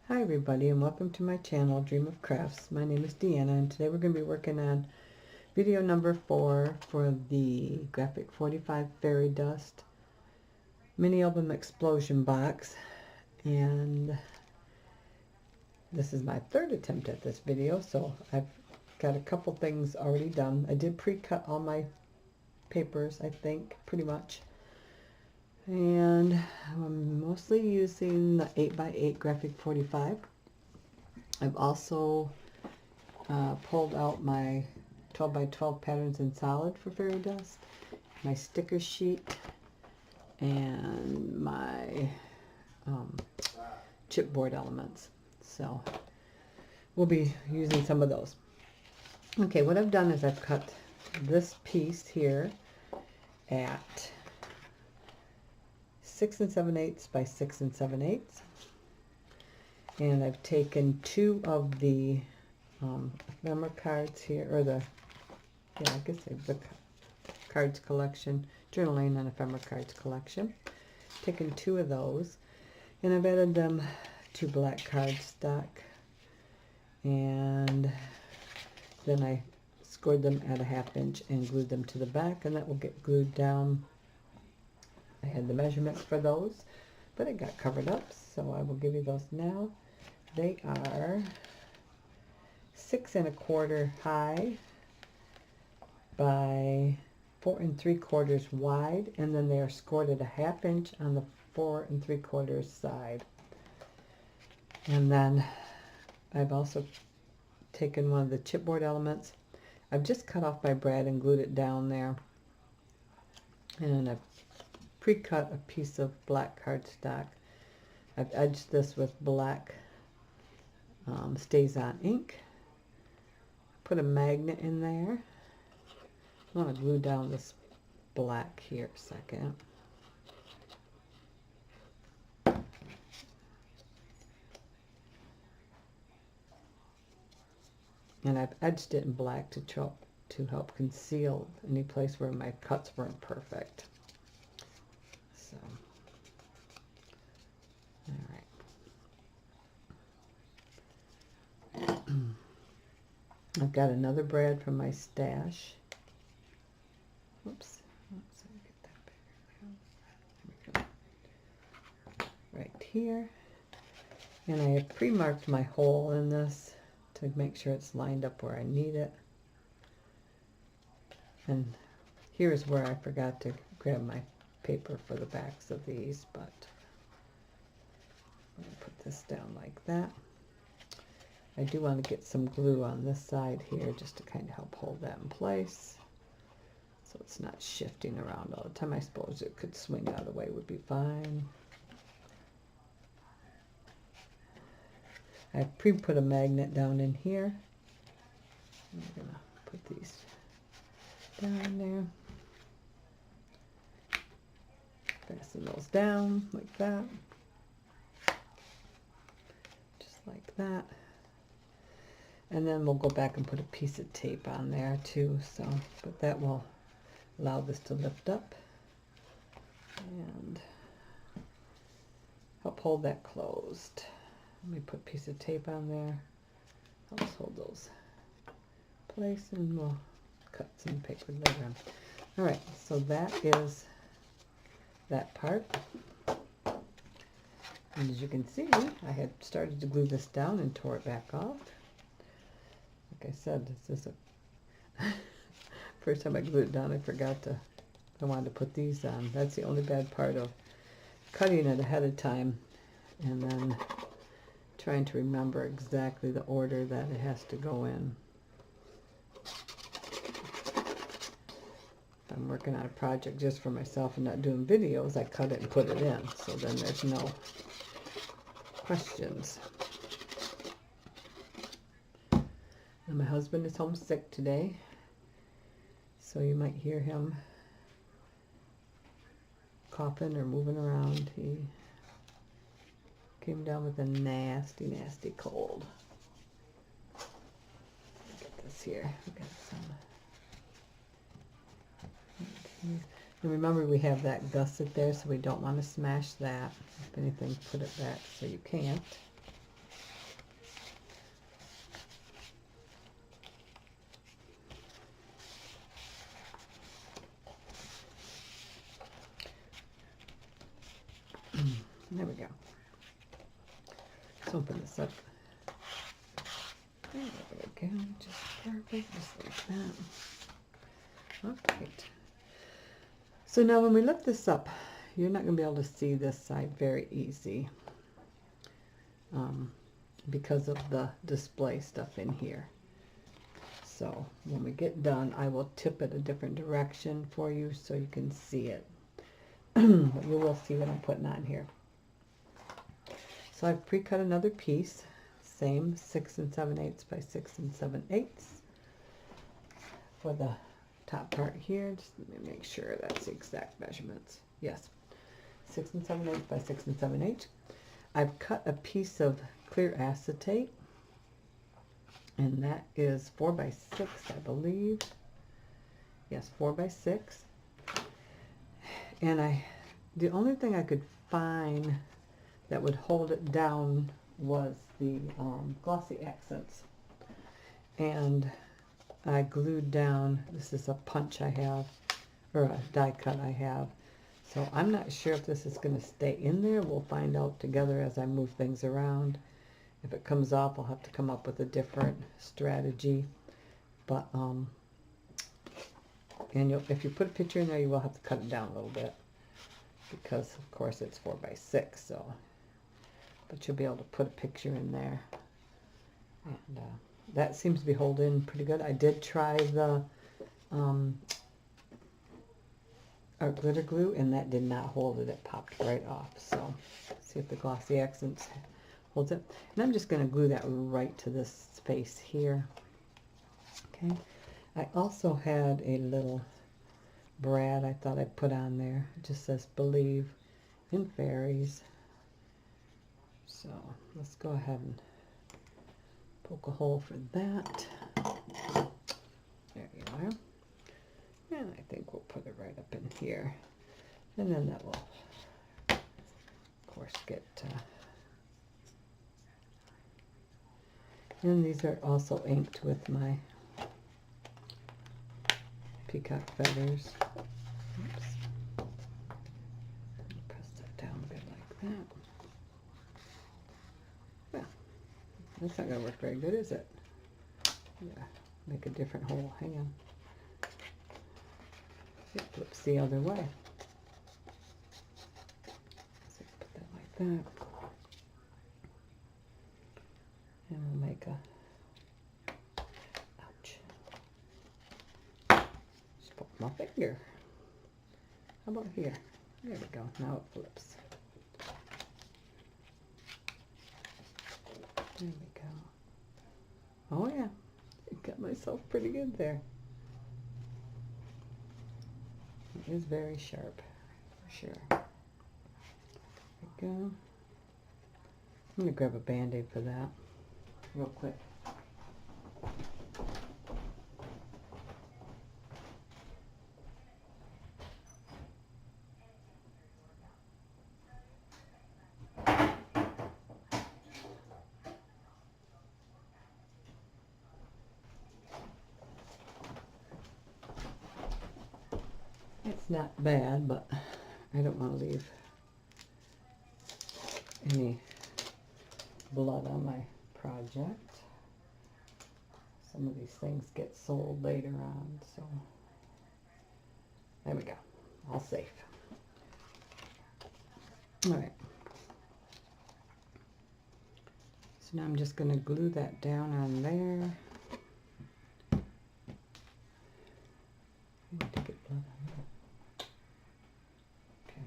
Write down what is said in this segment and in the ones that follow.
Hi everybody, and welcome to my channel, Dream of Crafts. My name is Deanna, and today we're going to be working on video number 4 for the Graphic 45 Fairy Dust mini album explosion box. And this is my third attempt at this video, so I've got a couple things already done. I did pre-cut all my papers, I think, pretty much. And I'm mostly using the 8x8 Graphic 45. I've also pulled out my 12x12 patterns in solid for fairy dust, my sticker sheet, and my chipboard elements. So we'll be using some of those. Okay, what I've done is I've cut this piece here at 6 7/8 by 6 7/8, and I've taken two of the ephemera cards here, or the I guess the cards collection, journaling and ephemera cards collection. Taken two of those, and I've added them to black cardstock, and then I scored them at a 1/2 inch and glued them to the back, and that will get glued down. I had the measurements for those, but it got covered up, so I will give you those now. They are 6 1/4 high by 4 3/4 wide, and then they are scored at a 1/2 inch on the 4 3/4 side. And then I've also taken one of the chipboard elements. I've just cut off my brad and glued it down there, and I've pre-cut a piece of black cardstock. I've edged this with black StazOn ink. Put a magnet in there. I want to glue down this black here a second. And I've edged it in black to help conceal any place where my cuts weren't perfect. So, all right. I've got another brad from my stash. Oops. Let me get that bigger. There we go. Right here. And I have pre-marked my hole in this to make sure it's lined up where I need it. And here's where I forgot to grab my paper for the backs of these, but I'm going to put this down like that. I do want to get some glue on this side here just to kind of help hold that in place so it's not shifting around all the time. I suppose it could swing out of the way, would be fine. I pre-put a magnet down in here. I'm going to put these down there. Fasten those down like that. Just like that. And then we'll go back and put a piece of tape on there too, so, but that will allow this to lift up and help hold that closed. Let me put a piece of tape on there. Helps hold those in place, and we'll cut some paper later on. All right, so that is that part. And as you can see, I had started to glue this down and tore it back off. Like I said, this is a first time I glued it down, I wanted to put these on. That's the only bad part of cutting it ahead of time and then trying to remember exactly the order that it has to go in. If I'm working on a project just for myself and not doing videos, I cut it and put it in, so then there's no questions. And my husband is homesick today, so you might hear him coughing or moving around. He came down with a nasty, nasty cold. Get this here. We got some. Okay. And remember, we have that gusset there, so we don't want to smash that. If anything, put it back so you can't. There we go. Let's open this up. There we go. Just perfect, just like that. Okay. So now when we lift this up, you're not going to be able to see this side very easy because of the display stuff in here. So when we get done, I will tip it a different direction for you so you can see it. But you will see what I'm putting on here. So I've pre-cut another piece, same 6 7/8 by 6 7/8 for the top part here. Just let me make sure that's the exact measurements. Yes, 6 7/8 by 6 7/8. I've cut a piece of clear acetate, and that is 4 by 6, I believe. Yes, 4 by 6. And the only thing I could find that would hold it down was the glossy accents. And I glued down, this is a punch I have, or a die cut I have. So I'm not sure if this is going to stay in there. We'll find out together as I move things around. If it comes off, I'll have to come up with a different strategy. But, and if you put a picture in there, you will have to cut it down a little bit. Because, of course, it's 4 by 6, so. But you'll be able to put a picture in there. And that seems to be holding pretty good. I did try the art glitter glue, and that did not hold it. It popped right off. So, see if the glossy accents holds it. And I'm just going to glue that right to this space here. Okay. I also had a little brad I thought I'd put on there. It just says Believe in Fairies. So let's go ahead and poke a hole for that. There you are. And I think we'll put it right up in here. And then that will, of course, get... and these are also inked with my peacock feathers. Oops. Press that down a bit like that. Well, that's not going to work very good, is it? Yeah, make a different hole. Hang on. It flips the other way. So put that like that. And we'll make a... ouch. Just put my finger. How about here? There we go. Now it flips. There we go. Oh yeah. I got myself pretty good there. It is very sharp, for sure. There we go. I'm going to grab a Band-Aid for that, real quick. It's not bad, but I don't want to leave any blood on my project. Some of these things get sold later on, so there we go. All safe. All right. So now I'm just going to glue that down on there. To get blood on there. Okay.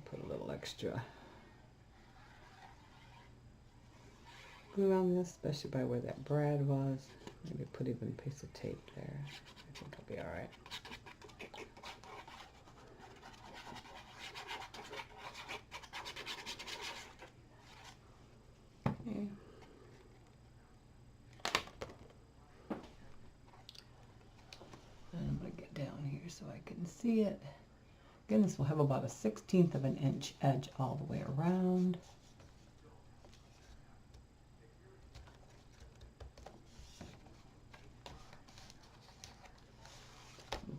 Put a little extra glue on this, especially by where that brad was. Maybe put even a piece of tape there. I think I'll be all right. Okay. And I'm going to get down here so I can see it. Again, this will have about a 1/16 of an inch edge all the way around.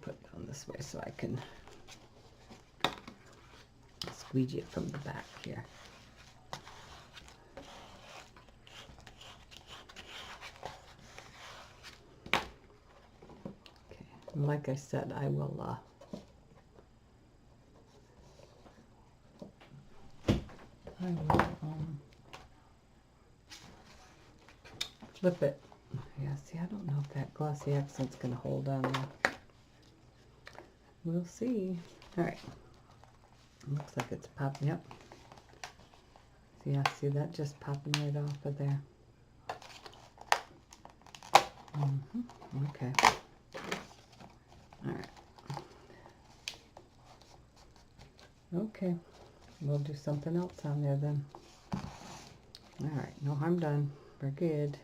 Put it down this way so I can squeegee it from the back here. Okay, and like I said, I will flip it. Yeah, see, I don't know if that glossy accent's going to hold on there. We'll see. All right. Looks like it's popping. Yep. Yeah, see that just popping right off of there. Okay. All right. Okay. We'll do something else on there then. All right. No harm done. We're good.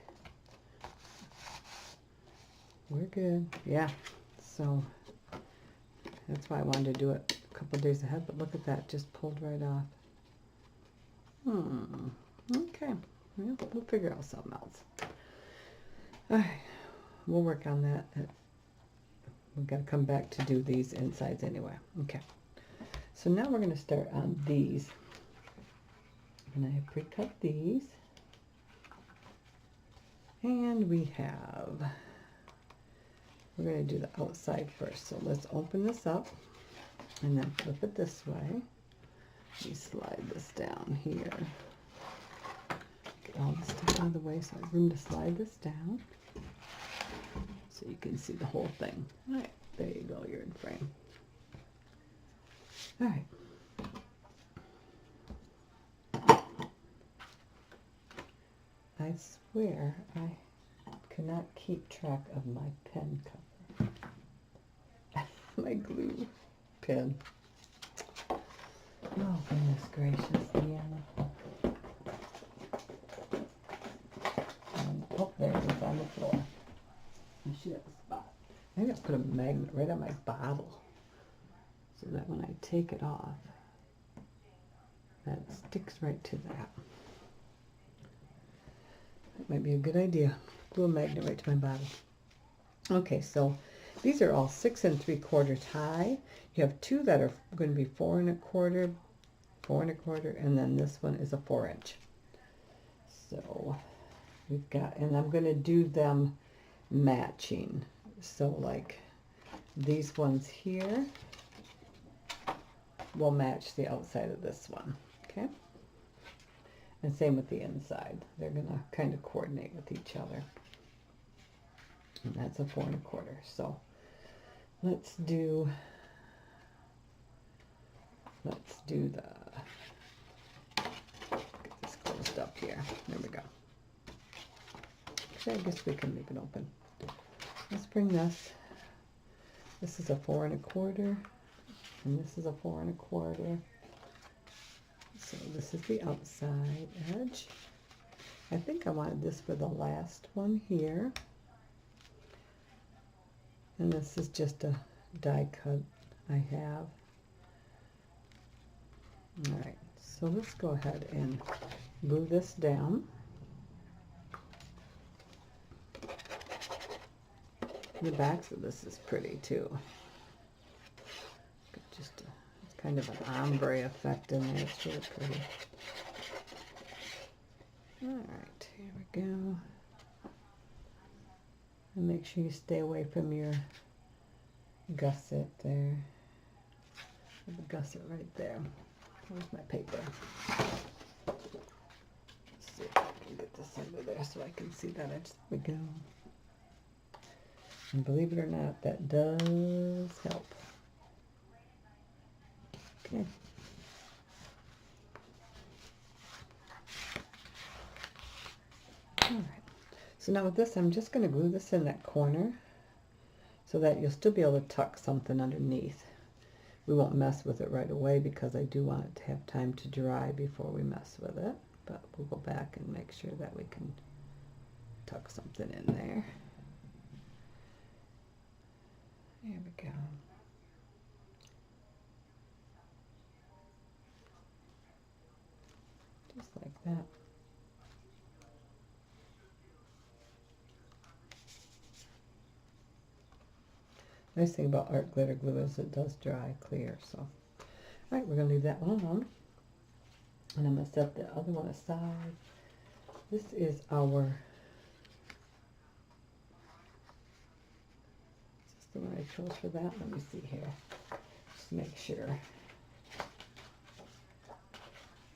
We're good. Yeah. So that's why I wanted to do it a couple days ahead, but look at that. Just pulled right off. Okay. Well, we'll figure out something else. All right. We'll work on that. We've got to come back to do these insides anyway. Okay. So now we're going to start on these. And I have pre-cut these. And we're going to do the outside first. So let's open this up and then flip it this way. Let me slide this down here. Get all this stuff out of the way so I have room to slide this down. So you can see the whole thing. All right, there you go, you're in frame. All right. I swear I cannot keep track of my pen cover. My glue pen. Oh, goodness gracious, Deanna. Oh, there it is on the floor. I should have a spot. Maybe I'll put a magnet right on my bottle so that when I take it off, that sticks right to that. That might be a good idea. Glue a magnet right to my bottle. Okay, so these are all 6 3/4 tie. You have two that are going to be 4 1/4, 4 1/4, and then this one is a 4-inch. So we've got, and I'm going to do them matching. So like these ones here will match the outside of this one. Okay. And same with the inside. They're going to kind of coordinate with each other. And that's a 4 1/4. So let's do the, get this closed up here. There we go. Actually, I guess we can leave it open. Let's bring this. This is a 4 1/4, and this is a 4 1/4. So this is the outside edge. I think I wanted this for the last one here. And this is just a die cut I have. All right, so let's go ahead and glue this down. The backs of this is pretty too. Just it's kind of an ombre effect in there. It's really pretty. All right, here we go. And make sure you stay away from your gusset there. The gusset right there. Where's my paper? Let's see if I can get this under there so I can see that edge. There we go. And believe it or not, that does help. Okay. All right. So now with this, I'm just going to glue this in that corner so that you'll still be able to tuck something underneath. We won't mess with it right away because I do want it to have time to dry before we mess with it. But we'll go back and make sure that we can tuck something in there. There we go. Just like that. Nice thing about art glitter glue is it does dry clear. So, all Right, we're going to leave that one alone. And I'm going to set the other one aside. This is our, is this the one I chose for that? Let me see here. Just make sure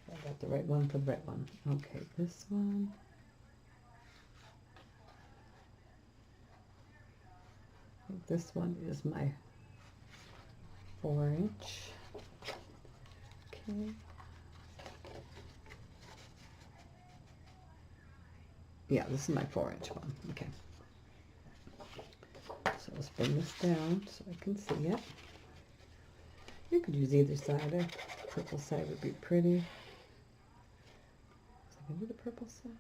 I got the right one for the right one. Okay, this one. I think this one is my 4-inch. Okay. Yeah, this is my 4-inch one. Okay. So let's bring this down so I can see it. You could use either side. The purple side would be pretty. Is I gonna do the purple side?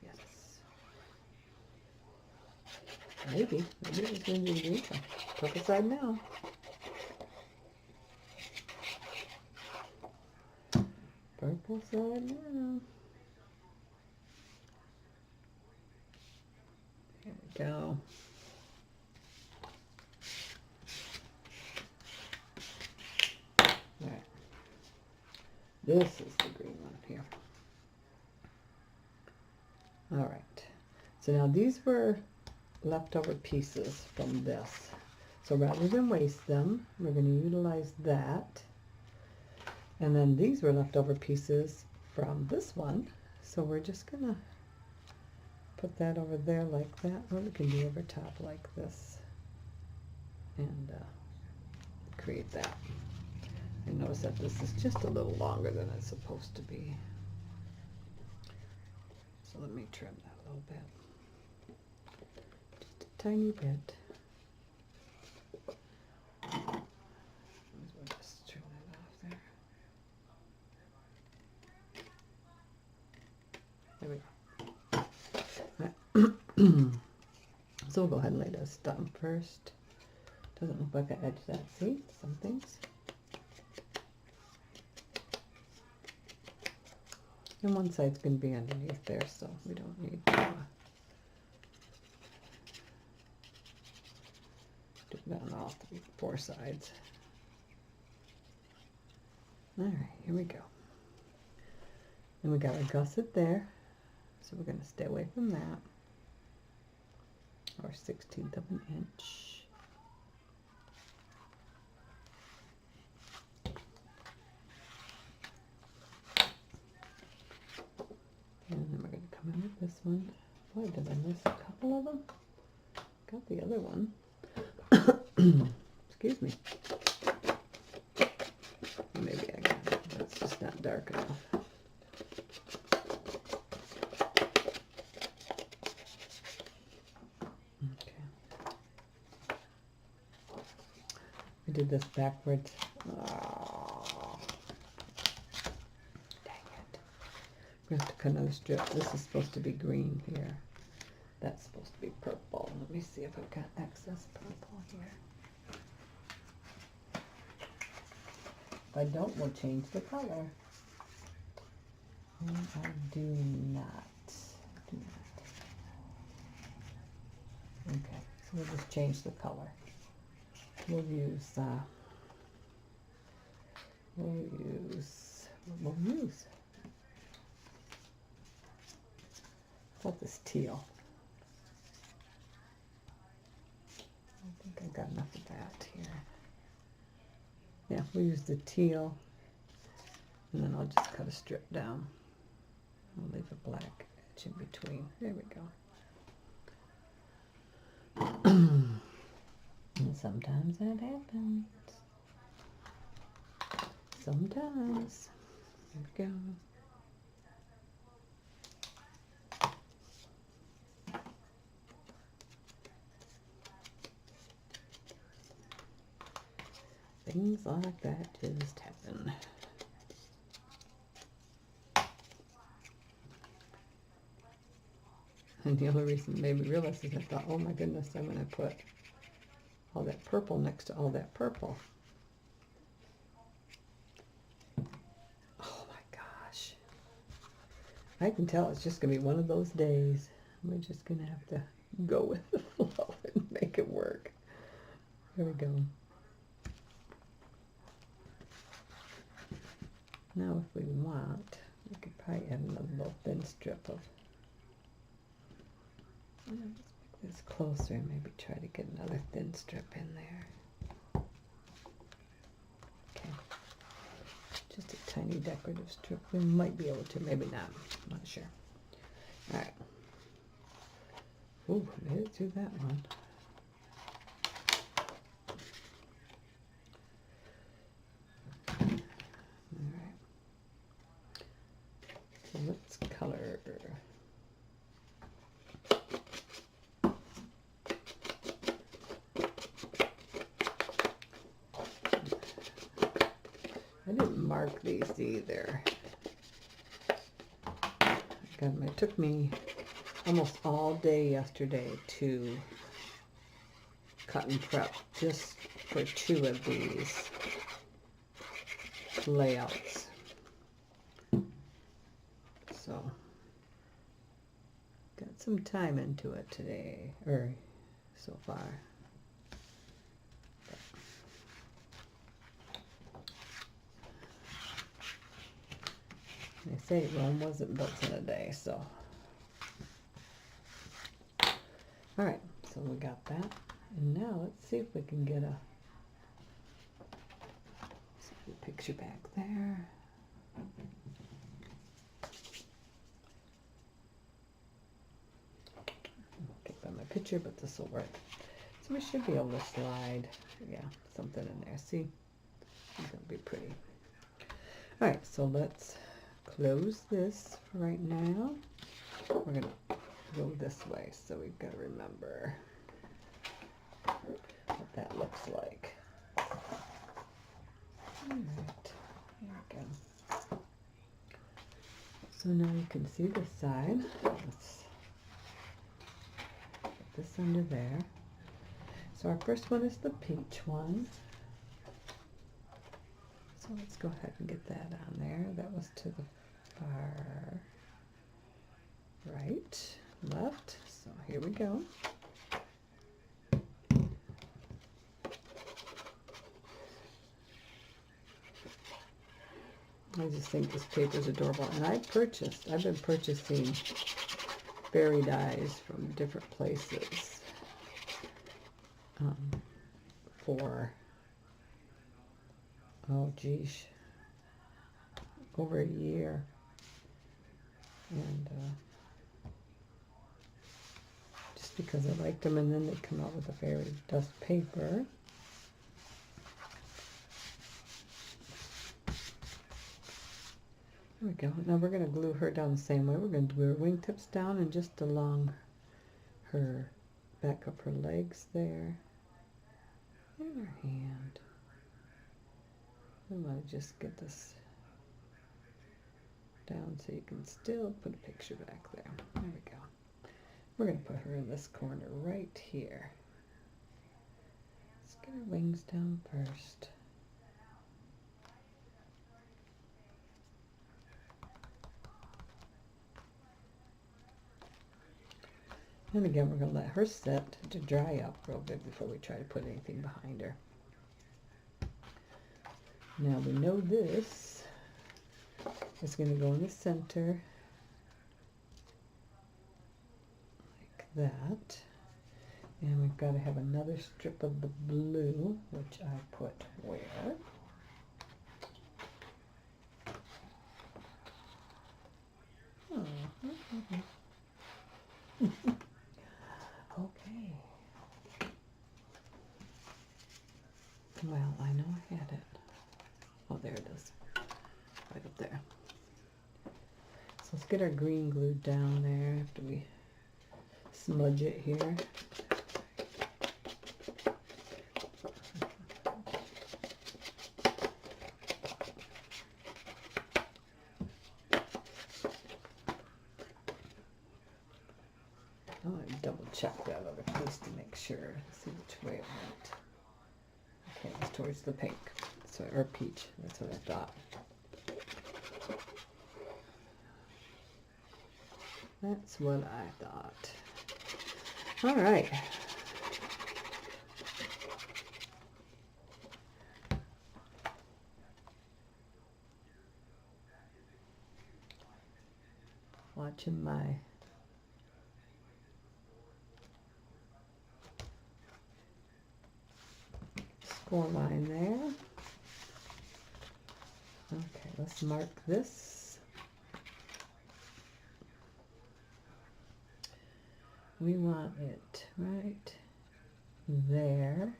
Yes. Maybe. Maybe it's going to do the purple side now. Purple side now. There we go. All right. This is the green one here. All right. So now these were leftover pieces from this. So rather than waste them, we're going to utilize that. And then these were leftover pieces from this one. So we're just going to put that over there like that. Or we can do over top like this. And create that. And notice that this is just a little longer than it's supposed to be. So let me trim that a little bit. Just a tiny bit. We'll just trim that off there. There we go. So we'll go ahead and lay this down first. Doesn't look like I edged that. See, some things. And one side's going to be underneath there, so we don't need to do that on all 4 sides. All right, here we go. And we got a gusset there, so we're going to stay away from that. Or 1/16 of an inch. And then we're going to come in with this one. Boy, did I miss a couple of them? Got the other one. Excuse me. Maybe I got it. That's just not dark enough. Okay. I did this backwards. Oh. Dang it. We have to cut another strip. This is supposed to be green here. That's supposed to be purple. Let me see if I've got excess purple here. If I don't, we'll change the color. And I do not. Okay, so we'll just change the color. We'll use, what we'll use. What's this teal? I think I've got enough of that here. Yeah, we'll use the teal, and then I'll just cut a strip down. I'll leave a black edge in between. There we go. And sometimes that happens. Sometimes. There we go. Things like that just happen. And the other reason it made me realize is I thought, oh my goodness, I'm going to put all that purple next to all that purple. Oh my gosh. I can tell it's just going to be one of those days. We're just going to have to go with the flow and make it work. There we go. Now if we want, we could probably add another little thin strip of, let's make this closer and maybe try to get another thin strip in there. Okay, just a tiny decorative strip. We might be able to, maybe not, I'm not sure. All right. Ooh, made it through that one. Alright. So let's color. I didn't mark these either. Again, it took me almost all day yesterday to cut and prep just for 2 of these layouts. So, got some time into it today, or so far. They say Rome wasn't built in a day, so. All right, so we got that. And now let's see if we can get a picture back there. Can't find my picture, but this will work. So we should be able to slide, yeah, something in there. See, it's gonna be pretty. All right, so let's close this for right now. We're gonna go this way, so we've got to remember what that looks like. Alright, there we go. So now you can see this side. Let's put this under there. So our first one is the peach one. So let's go ahead and get that on there. That was to the far right, left. So here we go. I just think this paper is adorable. And I've been purchasing fairy dyes from different places for, oh geez, over a year. And just because I liked them, and then they come out with a fairy dust paper. There we go. Now we're going to glue her down the same way. We're going to glue her wingtips down and just along her back of her legs there. And her hand. I want to just get this down so you can still put a picture back there. There we go. We're going to put her in this corner right here. Let's get her wings down first. And again, we're going to let her set to dry up real good before we try to put anything behind her. Now we know this is going to go in the center like that. And we've got to have another strip of the blue, which I put where? Oh. Okay. Well, I know I had it. Oh, there it is. Right up there. So let's get our green glued down there after we smudge it here. I want to double check that other piece to make sure, see which way it went. Okay, it was towards the pink, so, or peach, that's what I thought. That's what I thought. All right. watching my score line there. Okay, let's mark this. We want it right there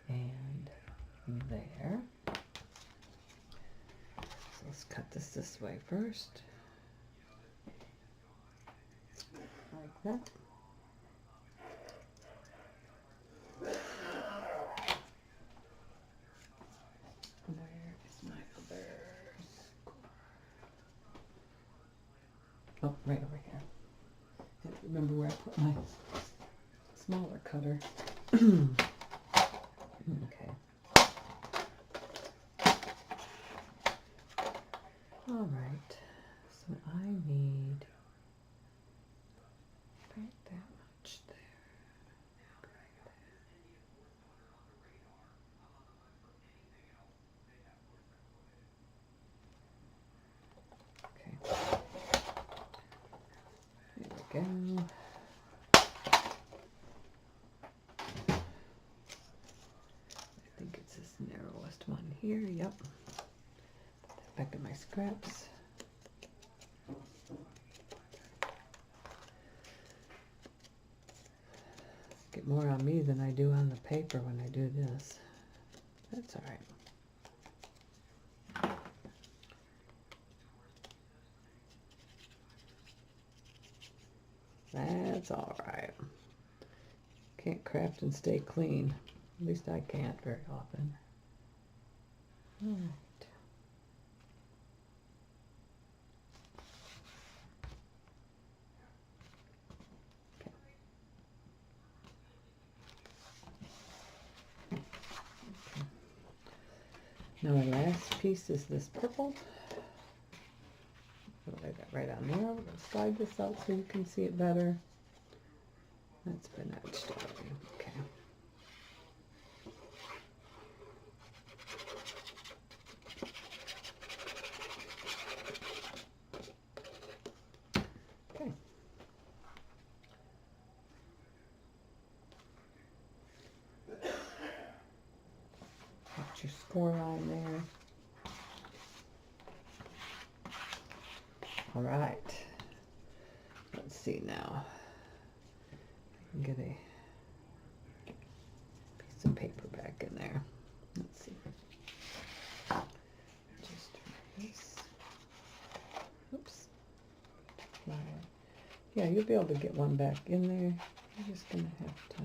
and there. So let's cut this way first, like that. Where is my other score? Oh, right over here. I have to remember where I put my smaller cutter. Okay. All right. So I need about that much there. Okay. There we go. I think it's this narrowest one here. Yep. Put that back in my scraps. Get more on me than I do on the paper when I do this. That's all right. That's all right. Can't craft and stay clean. At least I can't very often. All right. Now our last piece is this purple. I'll lay that right on there. We're going to slide this out so you can see it better. That's been etched already. Okay. Okay. Got your score line there. All right. Let's see now. I can get a piece of paper back in there. Let's see. Just try this. Oops. Flower. Yeah, you'll be able to get one back in there. You're just going to have to.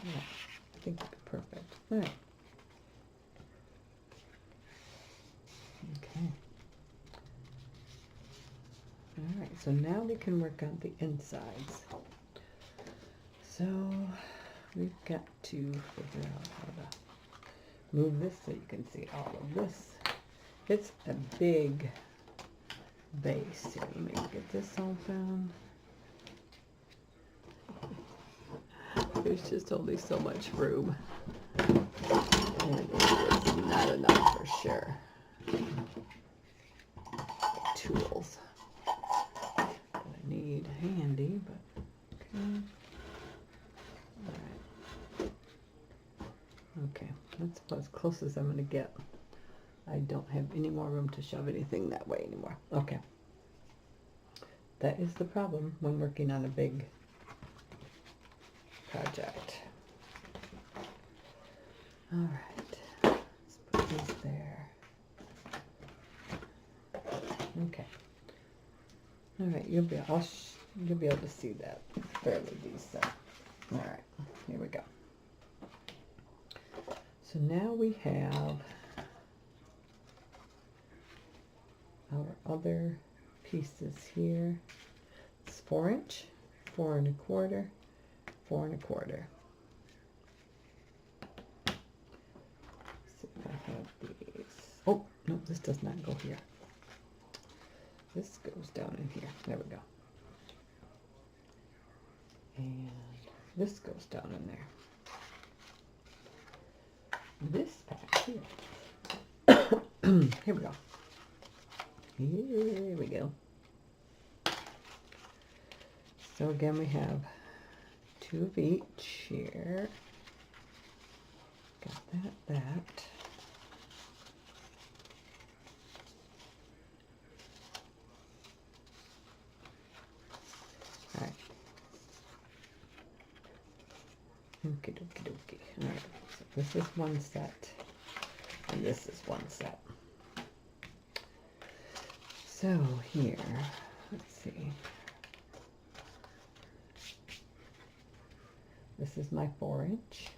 Yeah, I think it'll be perfect. All right. Okay. All right, so now we can work on the insides. So we've got to figure out how to move this so you can see all of this. It's a big base here. Let me get this open. There's just only so much room. And it's not enough for sure. Tools that I need handy, but okay. All right. Okay, that's about as close as I'm going to get. I don't have any more room to shove anything that way anymore. Okay. That is the problem when working on a big project. All right, let's put these there. Okay. All right, you'll be able to see that fairly decent. All right, here we go. So now we have our other pieces here. It's 4 inch, 4 1/4, 4 1/4. See if I have these. Oh, no, this does not go here. This goes down in here. There we go. And this goes down in there. This pack here. Here we go. Here we go. So again, we have 2 of each here. Got that. All right. Okie dokie dokie. All right. So this is one set, and this is one set. So here, let's see. This is my 4-inch.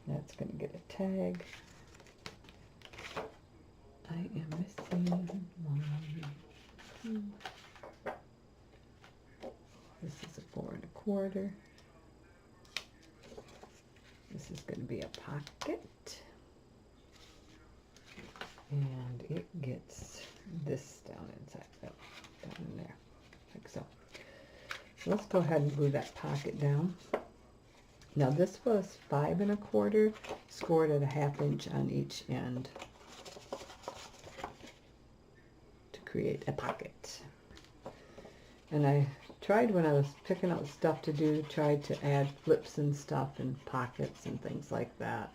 That's going to get a tag. I am missing 1, 2. This is a 4 1/4. This is going to be a pocket. And it gets this down inside, down in there, like so. So let's go ahead and glue that pocket down. Now this was 5 1/4, scored at a 1/2 inch on each end to create a pocket. And I tried, when I was picking out stuff to do, tried to add flips and stuff and pockets and things like that.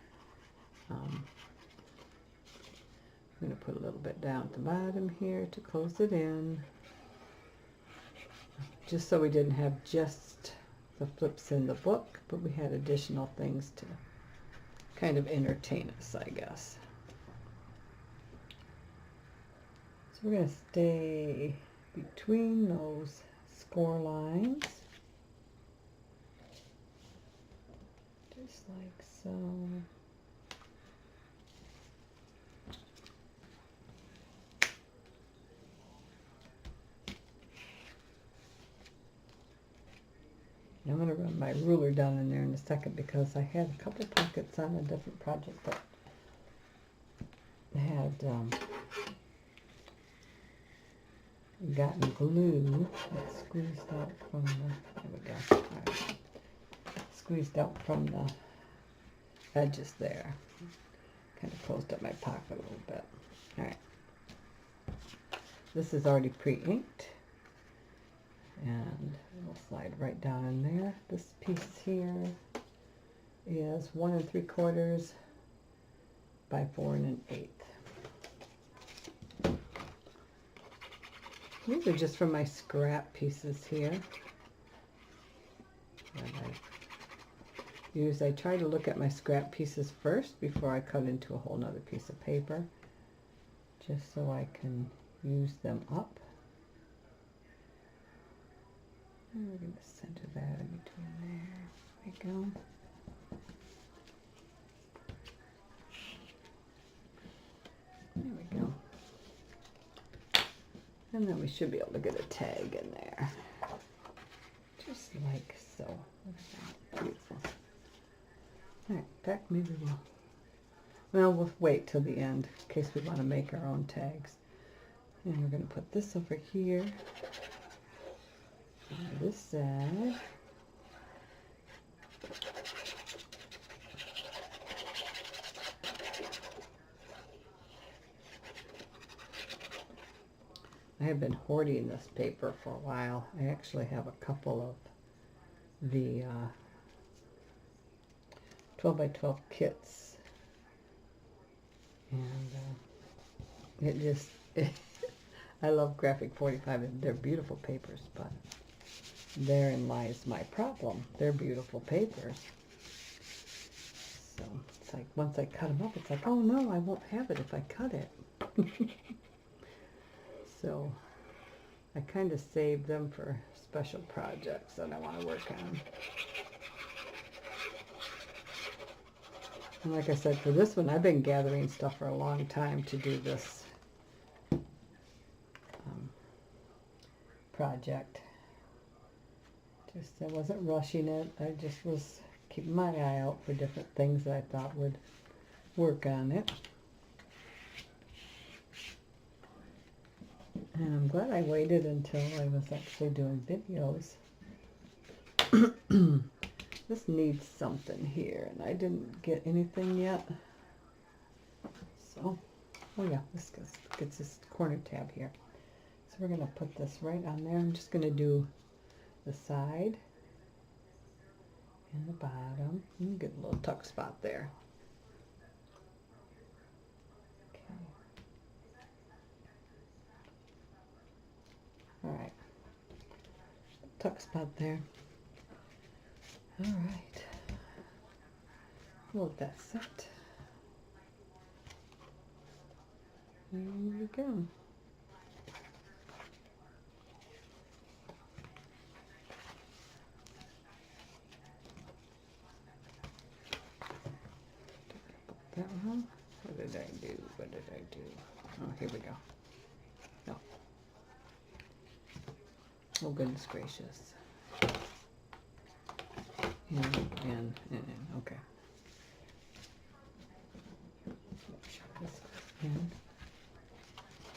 I'm going to put a little bit down at the bottom here to close it in, just so we didn't have just the flips in the book, but we had additional things to kind of entertain us, I guess. So we're going to stay between those score lines, just like so. I'm going to run my ruler down in there in a second, because I had a couple pockets on a different project that had gotten glue that squeezed out from the, there we go, all right. Squeezed out from the edges there. Kind of closed up my pocket a little bit. All right. This is already pre-inked, and it'll slide right down in there. This piece here is 1 3/4 by 4 1/8. These are just from my scrap pieces here that I use. I try to look at my scrap pieces first before I cut into a whole nother piece of paper, just so I can use them up. And we're going to center that in between there. There we go. There we go. And then we should be able to get a tag in there. Just like so. Look at that. Beautiful. Alright, in fact, maybe we'll wait till the end in case we want to make our own tags. And we're going to put this over here on this side. I have been hoarding this paper for a while. I actually have a couple of the 12 by 12 kits, and it just I love Graphic 45, and they're beautiful papers, but therein lies my problem. They're beautiful papers, so it's like once I cut them up, it's like, oh no, I won't have it if I cut it. So I kind of saved them for special projects that I want to work on. And like I said, for this one, I've been gathering stuff for a long time to do this project. Just, I wasn't rushing it. I just was keeping my eye out for different things that I thought would work on it. And I'm glad I waited until I was actually doing videos This needs something here, and I didn't get anything yet. So, oh yeah, this gets this corner tab here. So we're going to put this right on there. I'm just going to do the side and the bottom. Get a little tuck spot there. Okay. All right. Tuck spot there. All right. Well, that's it. Here we go. That one? What did I do? What did I do? Oh, here we go. No. Oh, goodness gracious. And, okay. This in,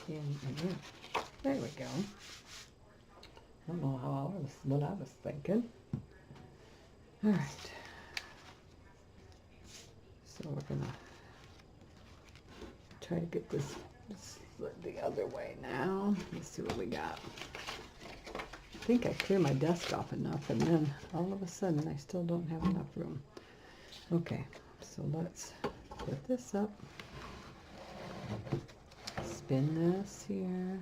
and in. There we go. I don't know what I was thinking. All right. So we're gonna try to get this the other way now. Let's see what we got. I think I clear my desk off enough, and then all of a sudden I still don't have enough room. Okay, so let's put this up. Spin this here,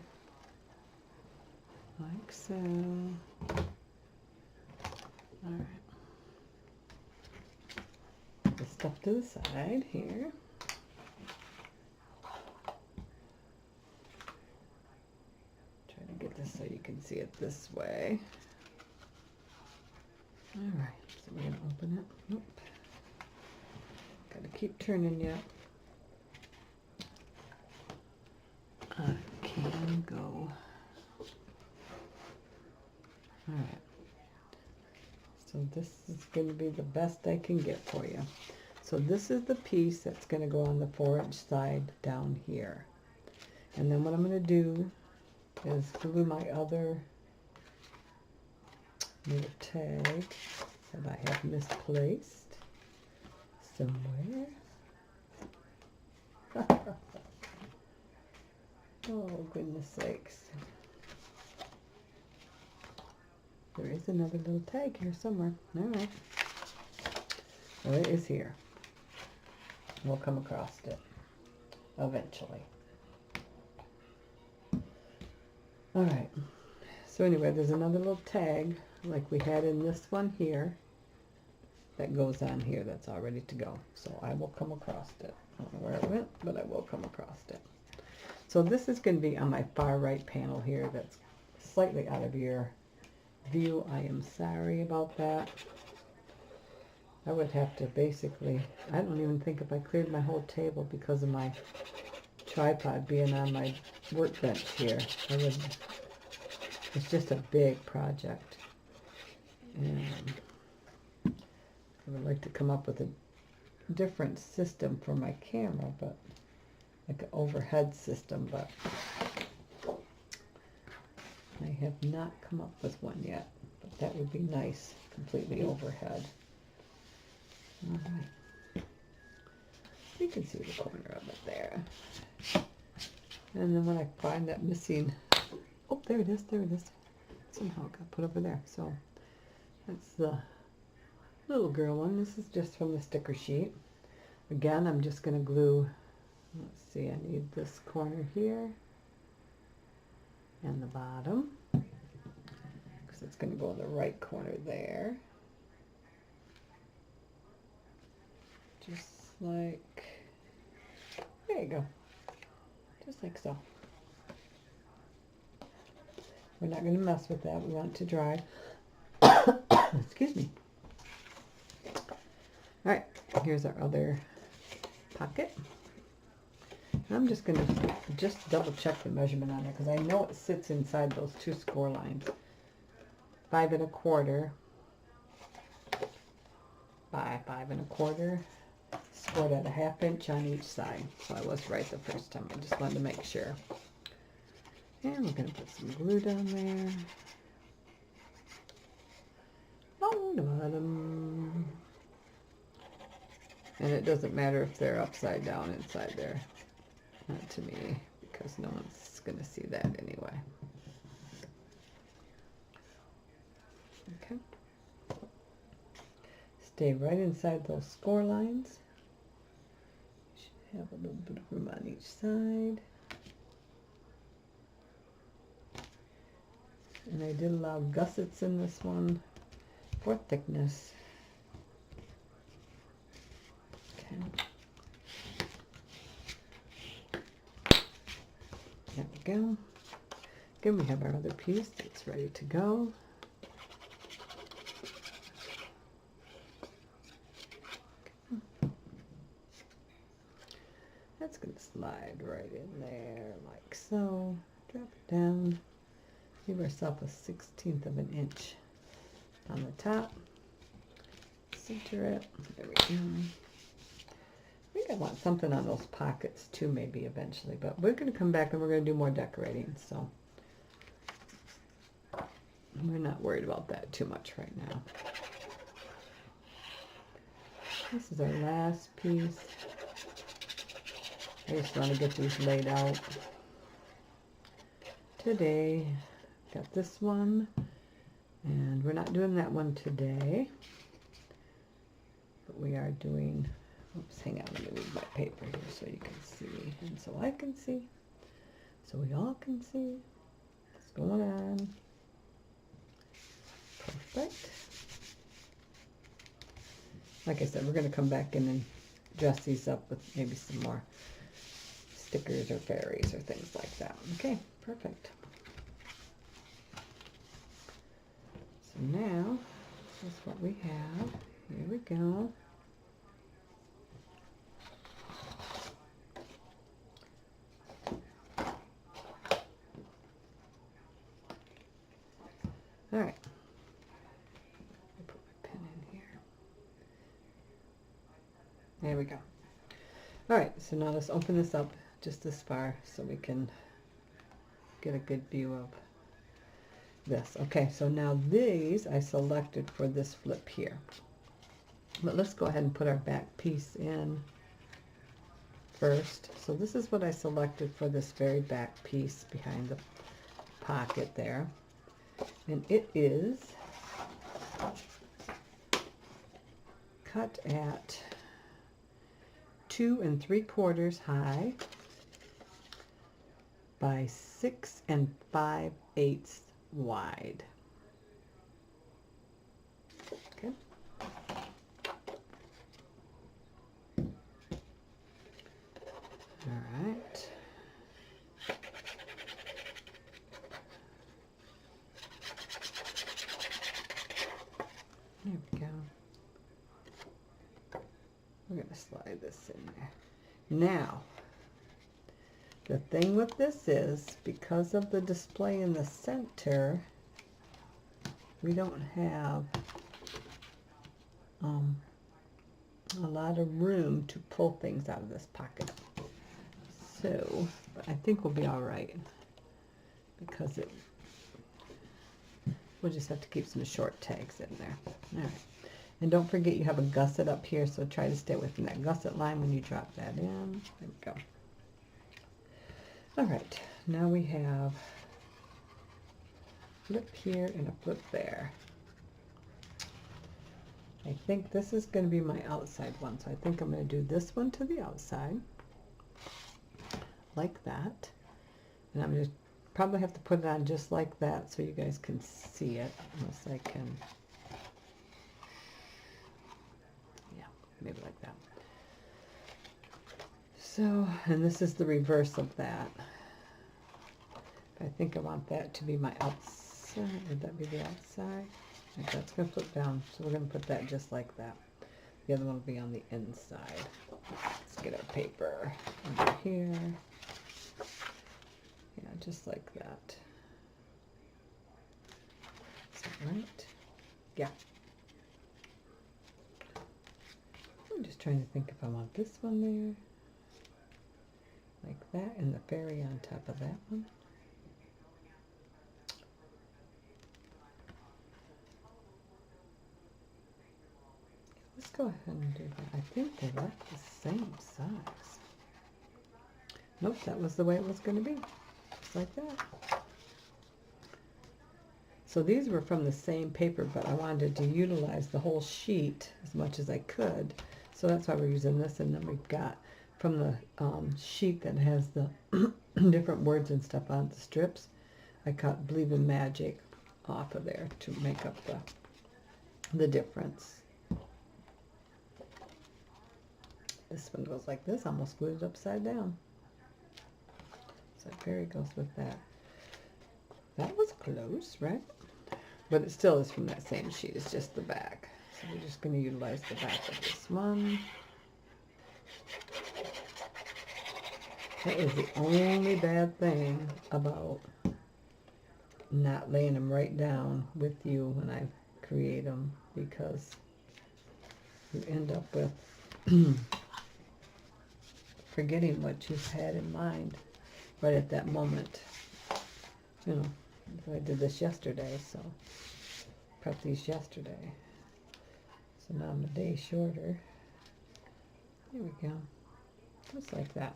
like so. All right. Put the stuff to the side here. Try to get this so you can see it this way. All right, so we're gonna open it. Nope. Gotta keep turning yet. I can go. All right. So this is going to be the best I can get for you. So this is the piece that's going to go on the 4-inch side down here. And then what I'm going to do is glue my other little tag that I have misplaced somewhere. Oh, goodness sakes. There is another little tag here somewhere. All right. Well, it is here. We'll come across it eventually. All right. So anyway, there's another little tag like we had in this one here that goes on here that's all ready to go. So I will come across it. I don't know where it went, but I will come across it. So this is going to be on my far right panel here that's slightly out of your view. I am sorry about that. I would have to basically, I don't even think if I cleared my whole table because of my tripod being on my workbench here. It's just a big project. And I would like to come up with a different system for my camera, but like an overhead system, but I have not come up with one yet, but that would be nice, completely overhead. All right. You can see the corner of it there. And then when I find that missing, oh, there it is, there it is. Somehow it got put over there. So that's the little girl one. This is just from the sticker sheet. Again, I'm just going to glue, let's see, I need this corner here and the bottom, because it's going to go in the right corner there. Just like, there you go. Just like so. We're not going to mess with that. We want it to dry. Excuse me. All right, here's our other pocket. I'm just going to double check the measurement on it because I know it sits inside those 2 score lines. 5 1/4 by 5 1/4. Scored at a 1/2 inch on each side. So I was right the first time. I just wanted to make sure. And we're going to put some glue down there. Oh, down the bottom. And it doesn't matter if they're upside down inside there. Not to me, because no one's going to see that anyway. Okay. Stay right inside those score lines. Should have a little bit of room on each side. And I did allow gussets in this one for thickness. Okay. There we go. Again, we have our other piece that's ready to go. That's going to slide right in there like so. Drop it down. Give ourselves a 1/16 of an inch on the top. Center it. There we go. I think I want something on those pockets too, maybe eventually, but we're going to come back and we're going to do more decorating, so we're not worried about that too much right now. This is our last piece. I just want to get these laid out today. Got this one, and we're not doing that one today, but we are doing, oops, hang on, let me move my paper here so you can see, and so I can see, so we all can see what's going on. Perfect. Like I said, we're going to come back in and dress these up with maybe some more stickers or fairies or things like that. Okay, perfect. So now, that's what we have. Here we go. All right. Put my pen in here. There we go. All right, so now let's open this up just this far so we can get a good view of this. Okay, so now these I selected for this flip here. But let's go ahead and put our back piece in first. So this is what I selected for this very back piece behind the pocket there. And it is cut at 2 3/4 high by 6 5/8 wide. Okay. All right. There we go. We're going to slide this in there. Now, the thing with this is, because of the display in the center, we don't have a lot of room to pull things out of this pocket. So, but I think we'll be all right, because we'll just have to keep some short tags in there. All right. And don't forget you have a gusset up here, so try to stay within that gusset line when you drop that in. There we go. All right, now we have flip here and a flip there. I think this is going to be my outside one, so I think I'm going to do this one to the outside, like that. And I'm going to probably have to put it on just like that so you guys can see it, unless I can, yeah, maybe like that. So, and this is the reverse of that. I think I want that to be my outside. Would that be the outside? Okay, that's going to flip down, so we're going to put that just like that. The other one will be on the inside. Let's get our paper under here. Yeah, just like that. Is that right? Yeah. I'm just trying to think if I want this one there. Like that, and the fairy on top of that one. go ahead and do that. I think they like the same size. Nope, that was the way it was going to be. Just like that. So these were from the same paper, but I wanted to utilize the whole sheet as much as I could. So that's why we're using this. And then we've got from the sheet that has the different words and stuff on the strips, I cut Believe in Magic off of there to make up the difference. This one goes like this, almost glued it upside down. So fairy goes with that. That was close, right? But it still is from that same sheet. It's just the back. So we're just going to utilize the back of this one. That is the only bad thing about not laying them right down with you when I create them, because you end up with forgetting what you've had in mind right at that moment. You know, I did this yesterday, so prepped these yesterday. So now I'm a day shorter. There we go. Just like that.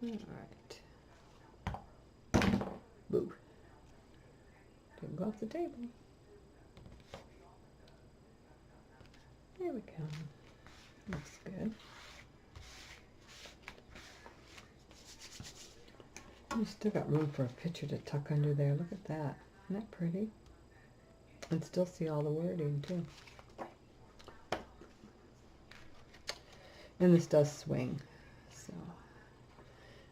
All right. Boo. Didn't go off the table. There we go. Looks good. You still got room for a picture to tuck under there. Look at that. Isn't that pretty? And still see all the wording too. And this does swing. So,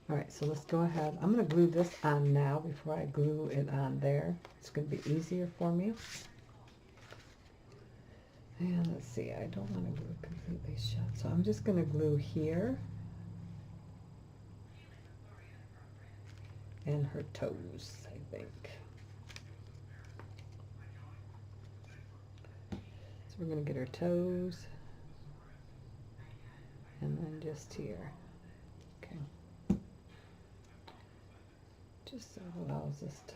all right, so let's go ahead. I'm going to glue this on now before I glue it on there. It's going to be easier for me. And let's see, I don't want to glue it completely shut. So I'm just going to glue here. And her toes, I think. So we're going to get her toes. And then just here. Okay. Just so it allows us to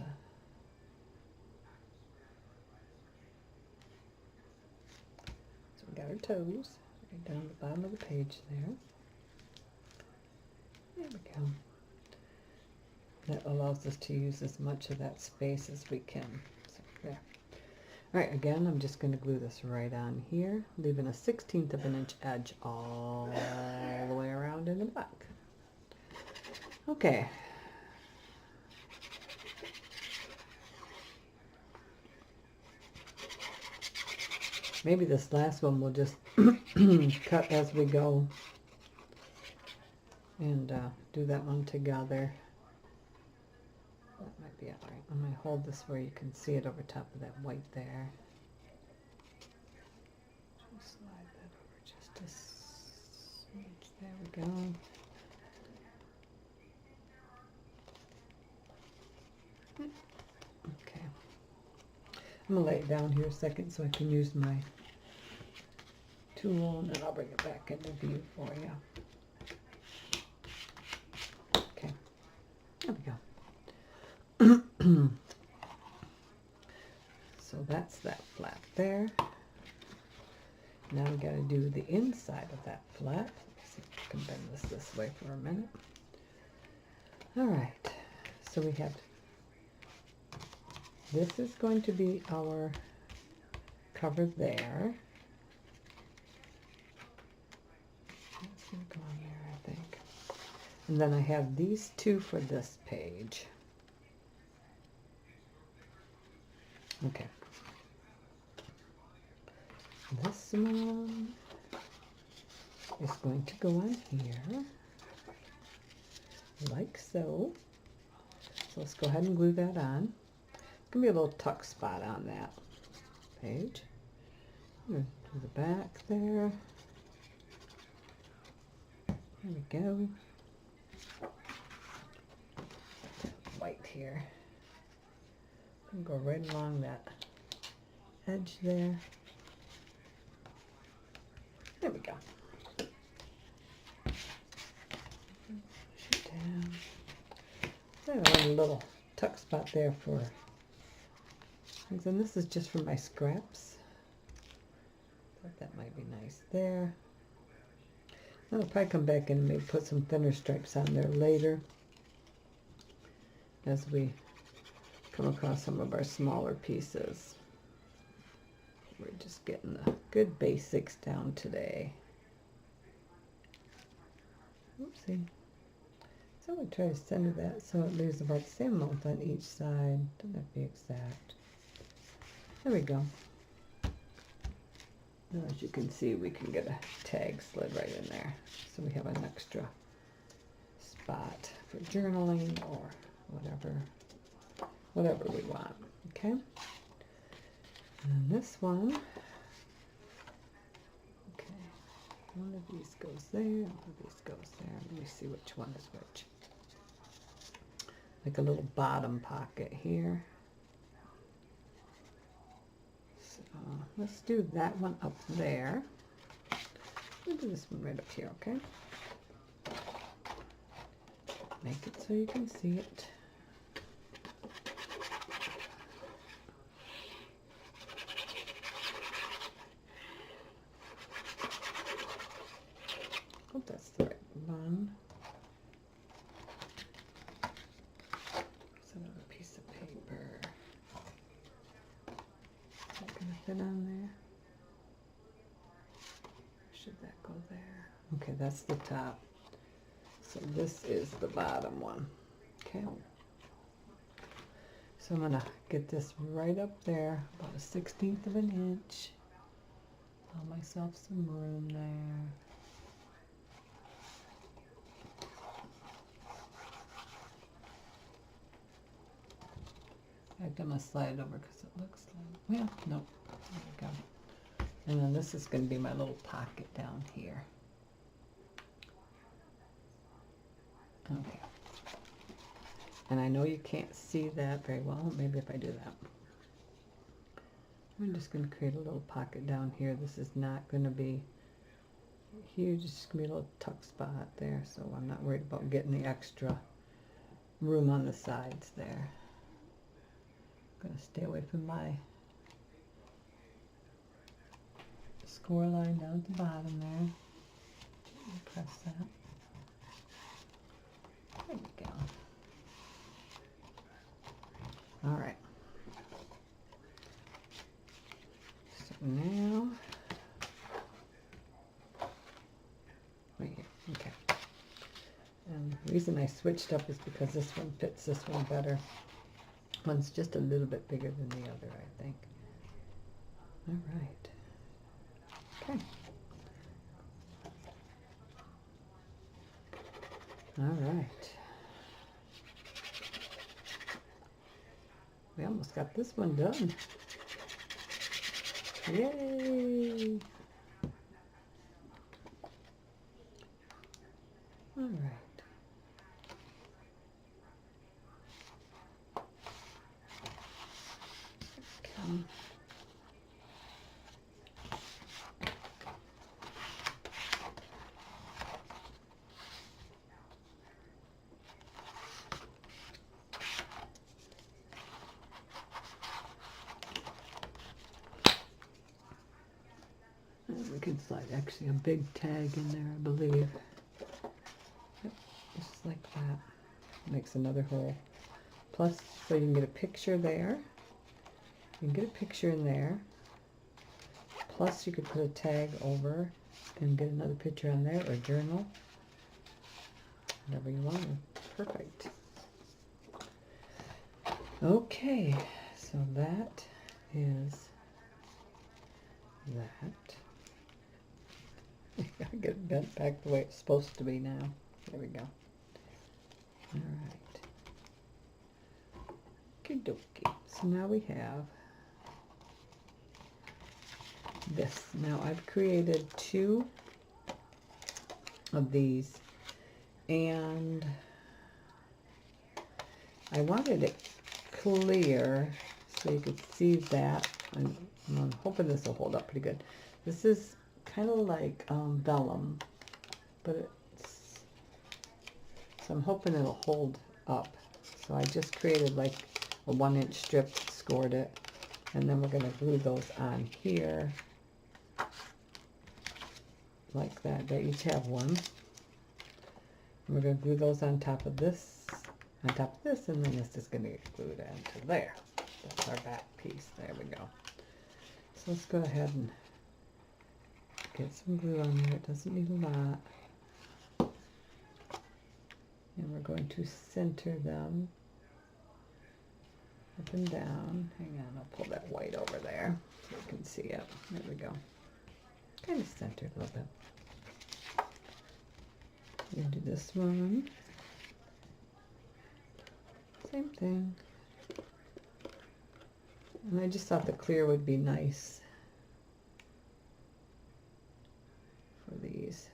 we got our toes right down the bottom of the page there. There we go. That allows us to use as much of that space as we can. So there. All right, again, I'm just going to glue this right on here, leaving a 1/16 of an inch edge all the way around in the back. Okay. Maybe this last one we'll just cut as we go and do that one together. That might be all right. I'm going to hold this where you can see it over top of that white there. Just slide that over just a smidge. There we go. Okay. I'm going to lay it down here a second so I can use my tool, and then I'll bring it back into view for you. Okay. There we go. So that's that flap there. Now we got to do the inside of that flap. Let's see if I can bend this way for a minute. All right. So we have, this is going to be our cover there. That's going to go on there, I think. And then I have these two for this page. Okay. This one is going to go on here, like so. So let's go ahead and glue that on. It's going to be a little tuck spot on that page. I'm going to do the back there. There we go. White here. And go right along that edge there. There we go. Push it down. I have a little tuck spot there for things, and this is just for my scraps. Thought that might be nice there. I'll probably come back and maybe put some thinner stripes on there later as we come across some of our smaller pieces. We're just getting the good basics down today. Oopsie. So I'm going to try to center that so it leaves about the same amount on each side. Doesn't have to be exact. There we go. Now, as you can see, we can get a tag slid right in there. So we have an extra spot for journaling or whatever we want. Okay? And this one, okay, one of these goes there, one of these goes there. Let me see which one is which. Like a little bottom pocket here. So let's do that one up there. We'll do this one right up here, okay? Make it so you can see it. Hope that's the right one. It's another piece of paper. Is that going to fit on there? Should that go there? Okay, that's the top. So this is the bottom one. Okay. So I'm going to get this right up there, about a 1/16 of an inch. Allow myself some room there. I'm going to slide it over because it looks like, well, nope, there we go. And then this is going to be my little pocket down here. Okay. And I know you can't see that very well. Maybe if I do that. I'm just going to create a little pocket down here. This is not going to be huge. It's just going to be a little tuck spot there. So I'm not worried about getting the extra room on the sides there. Going to stay away from my score line down at the bottom there. Press that. There we go. All right. So now, right here. Okay. And the reason I switched up is because this one fits this one better. One's just a little bit bigger than the other, I think. All right. Okay. All right. We almost got this one done. Yay! All right. Okay. And we can slide actually a big tag in there, I believe. Yep, just like that. Makes another hole. Plus, so you can get a picture there. You can get a picture in there. Plus, you could put a tag over and get another picture on there, or a journal. Whatever you want. Perfect. Okay, so that is that. I gotta get it bent back the way it's supposed to be now. There we go. All right. Okie dokie. So now we have this. Now I've created 2 of these, and I wanted it clear so you could see that. And I'm hoping this will hold up pretty good. This is kind of like vellum, but it's, so I'm hoping it'll hold up. So I just created like a 1-inch strip, scored it, and then we're going to glue those on here like that. They each have one. And we're going to glue those on top of this, and then this is going to get glued into there. That's our back piece. There we go. So let's go ahead and get some glue on there. It doesn't need a lot. And we're going to center them up and down. Hang on, I'll pull that white over there so you can see it. There we go. Kind of centered a little bit. We'll do this one. Same thing. And I just thought the clear would be nice for these.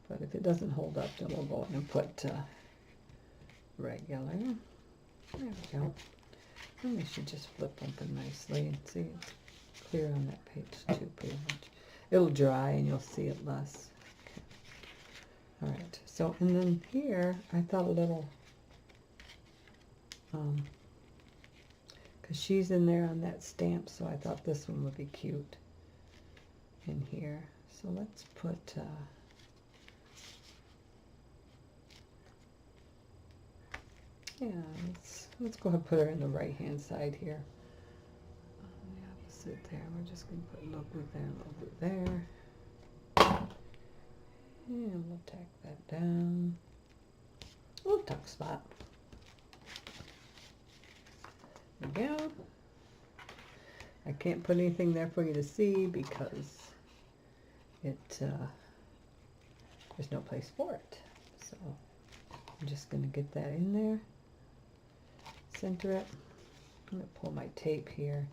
But if it doesn't hold up, then we'll go in and put regular. There we go. And they should just flip open nicely. And see, it's clear on that page too, pretty much. It'll dry and you'll see it less. Okay. All right. So, and then here, I thought a little, because she's in there on that stamp, so I thought this one would be cute in here. So let's put, yeah, let's go ahead and put her in the right-hand side here. On the opposite there. We're just going to put a little glue there, a little glue there. And we'll tack that down. A little tuck spot. There we go. I can't put anything there for you to see because there's no place for it. So I'm just going to get that in there. Center it. I'm going to pull my tape here,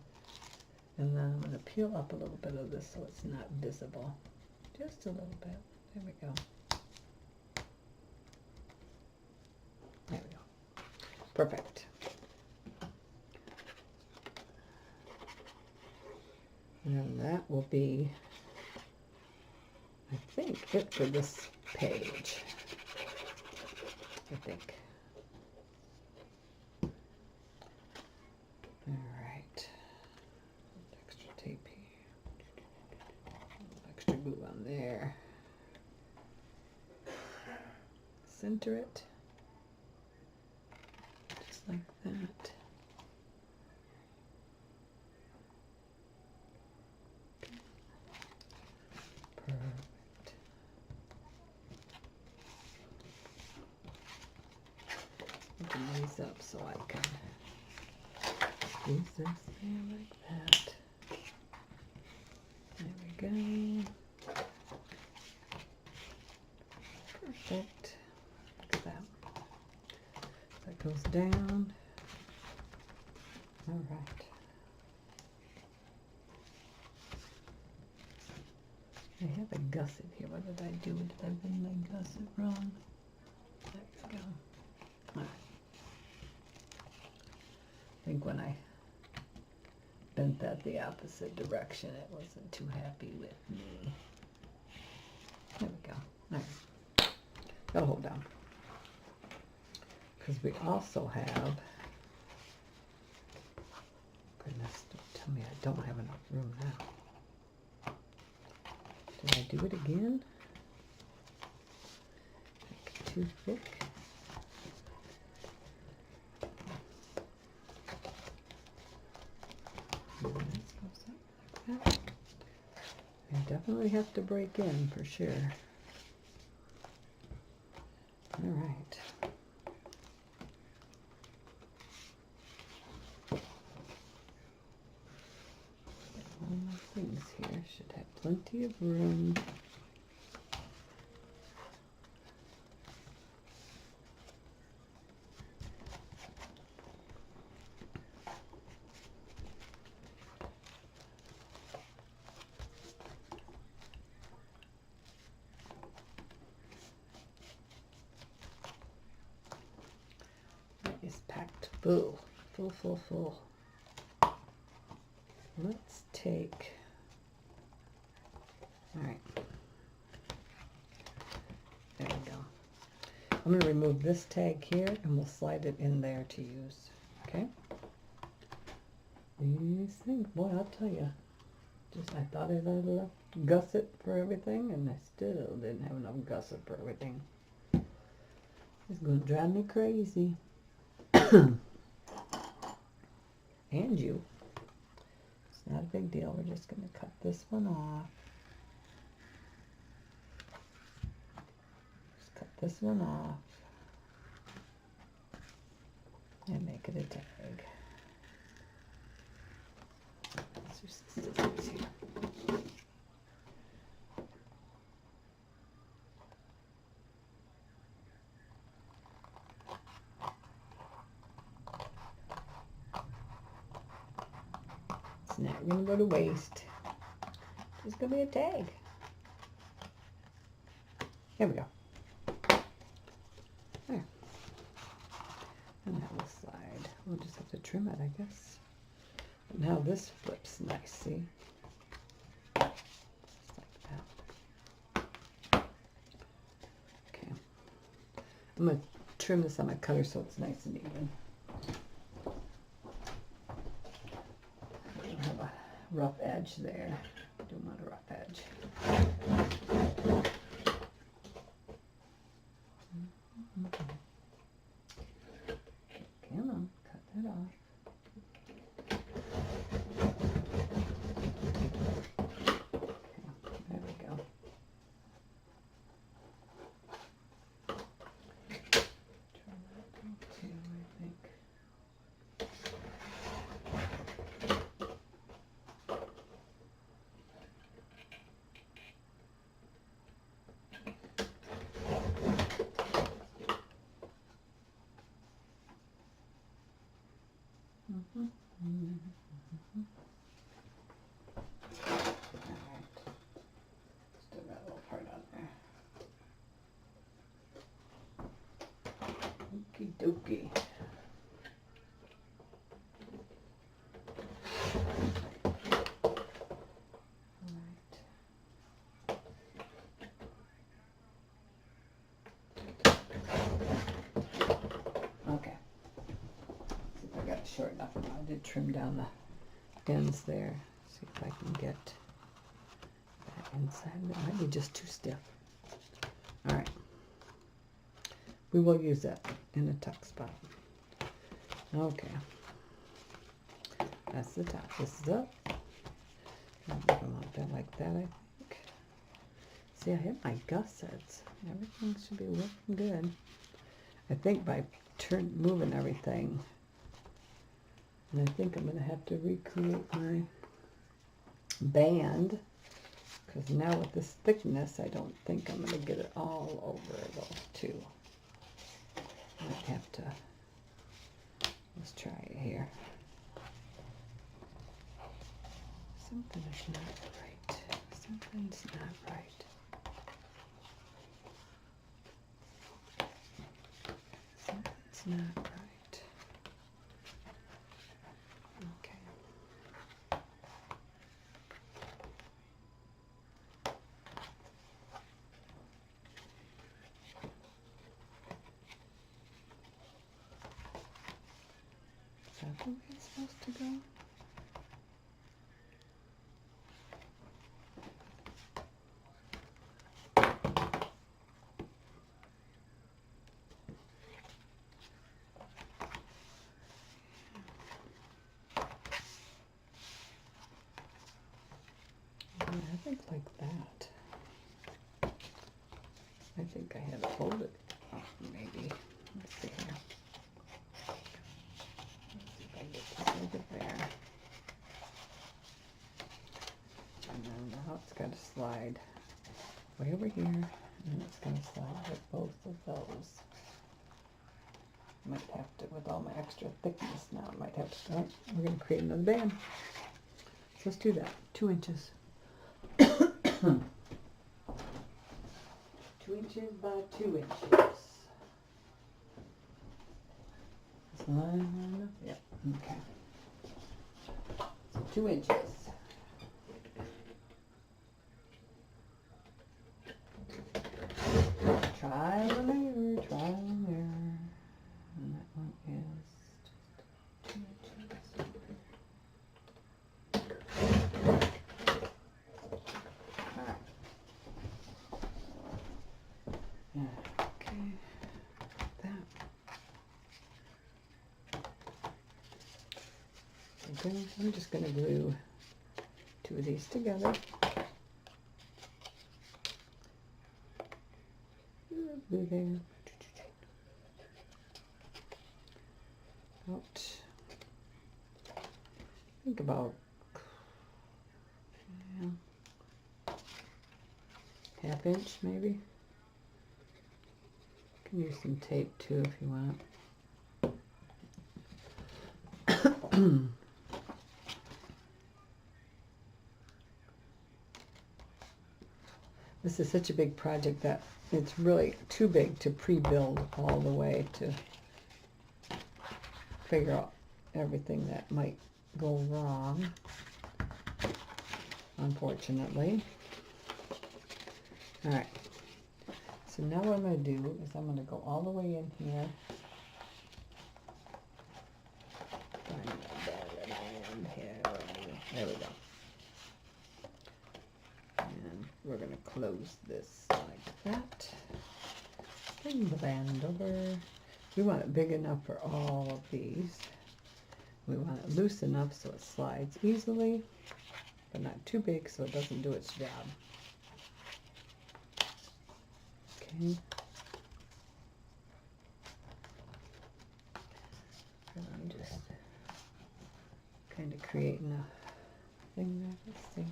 and then I'm going to peel up a little bit of this so it's not visible. Just a little bit. There we go. There we go. Perfect. And that will be, I think, it for this page. I think. Alright. Extra tape here. Extra glue on there. Center it. Just like that. Perfect. Open these up so I can use this there like that. There we go. Perfect. Look at that. That goes down. All right. I have a gusset here. What did I do? Did I bend my gusset wrong? There we go. All right. I think when I bent that the opposite direction, it wasn't too happy with me. There we go. All right. Gotta hold down. Because we also have, goodness, don't tell me I don't have enough room now. Did I do it again? Like too thick. Like that. I definitely have to break in for sure. All right. All my things here should have plenty of room. Is packed full. Full. Let's take, all right, there we go. I'm going to remove this tag here and we'll slide it in there to use. Okay? These things, boy, I'll tell you. Just I thought I had enough gusset for everything, and I still didn't have enough gusset for everything. It's going to drive me crazy. And you. It's not a big deal. We're just going to cut this one off. Just cut this one off. And make it a tag. Let's use scissors here. It's not going to go to waste. It's going to be a tag. Here we go. There. And that will slide. We'll just have to trim it, I guess. But now this flips nice, see? Just like that. Okay. I'm going to trim this on my cutter so it's nice and even. I don't have a rough edge there. Don't want a rough edge. Come on, cut that off. Okay, there we go. Try that one too, I think. Alright. Still got a little part on there. Okie dokie. Okay. See if I got it short enough. I did trim down the ends there. See if I can get that inside. That might be just too stiff. Alright. We will use that in a tuck spot. Okay. That's the top. This is up. I want that like that, I think. See, I have my gussets. Everything should be working good. I think by moving everything, and I think I'm going to have to recreate my band, because now with this thickness, I don't think I'm going to get it all over those two. I might have to, let's try it here. Something is not right. Something's not right. Something's not right. Okay. Is that the way it's supposed to go? I think like that. I think I had it folded. Oh, maybe. Let's see here. Let's see if I get this over there. And then now it's got to slide way over here. And it's going to slide with both of those. Might have to, with all my extra thickness now, I might have to start. We're going to create another band. So let's do that. 2 inches. 2 inches by 2 inches. Is line enough? Yep. Okay. So 2 inches. Trial and error, trial I'm just going to glue two of these together. Glue there. Think about half inch maybe. You can use some tape too if you want. This is such a big project that it's really too big to pre-build all the way to figure out everything that might go wrong, unfortunately. All right, so now what I'm going to do is I'm going to go all the way in here. There we go. And we're going to close this like that. Bring the band over. We want it big enough for all of these. We want it loose enough so it slides easily, but not too big so it doesn't do its job. Okay. And I'm just kind of creating a thing there. Let's see.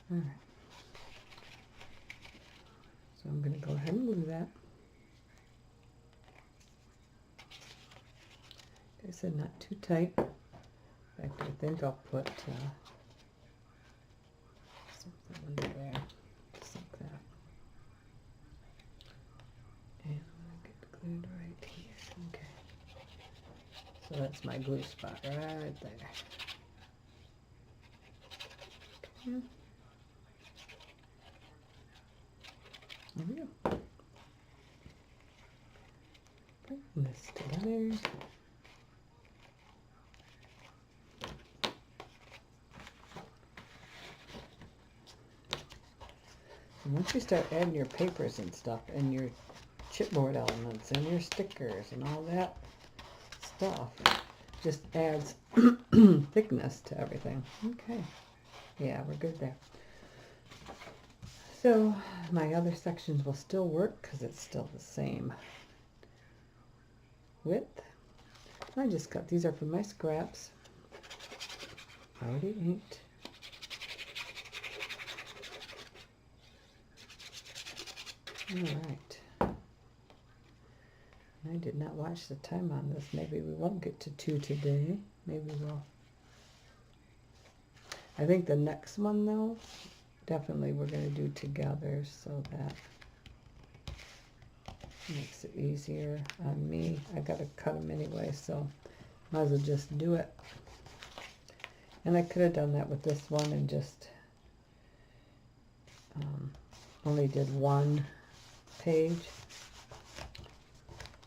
All right. So I'm going to go ahead and glue that. Like I said, not too tight. In fact, I think I'll put something under there, just like that. And I'm going to get glued right here. Okay. So that's my glue spot right there. Okay. There we go. Bring this together. And once you start adding your papers and stuff, and your chipboard elements, and your stickers, and all that stuff, just adds thickness to everything. Okay. Yeah, we're good there. So my other sections will still work because it's still the same width. I just cut, these are from my scraps. Already inked. All right. I did not watch the time on this. Maybe we won't get to 2 today. Maybe we'll. I think the next one though, definitely we're going to do together so that makes it easier on me. I got to cut them anyway, so might as well just do it. And I could have done that with this one and just only did one page.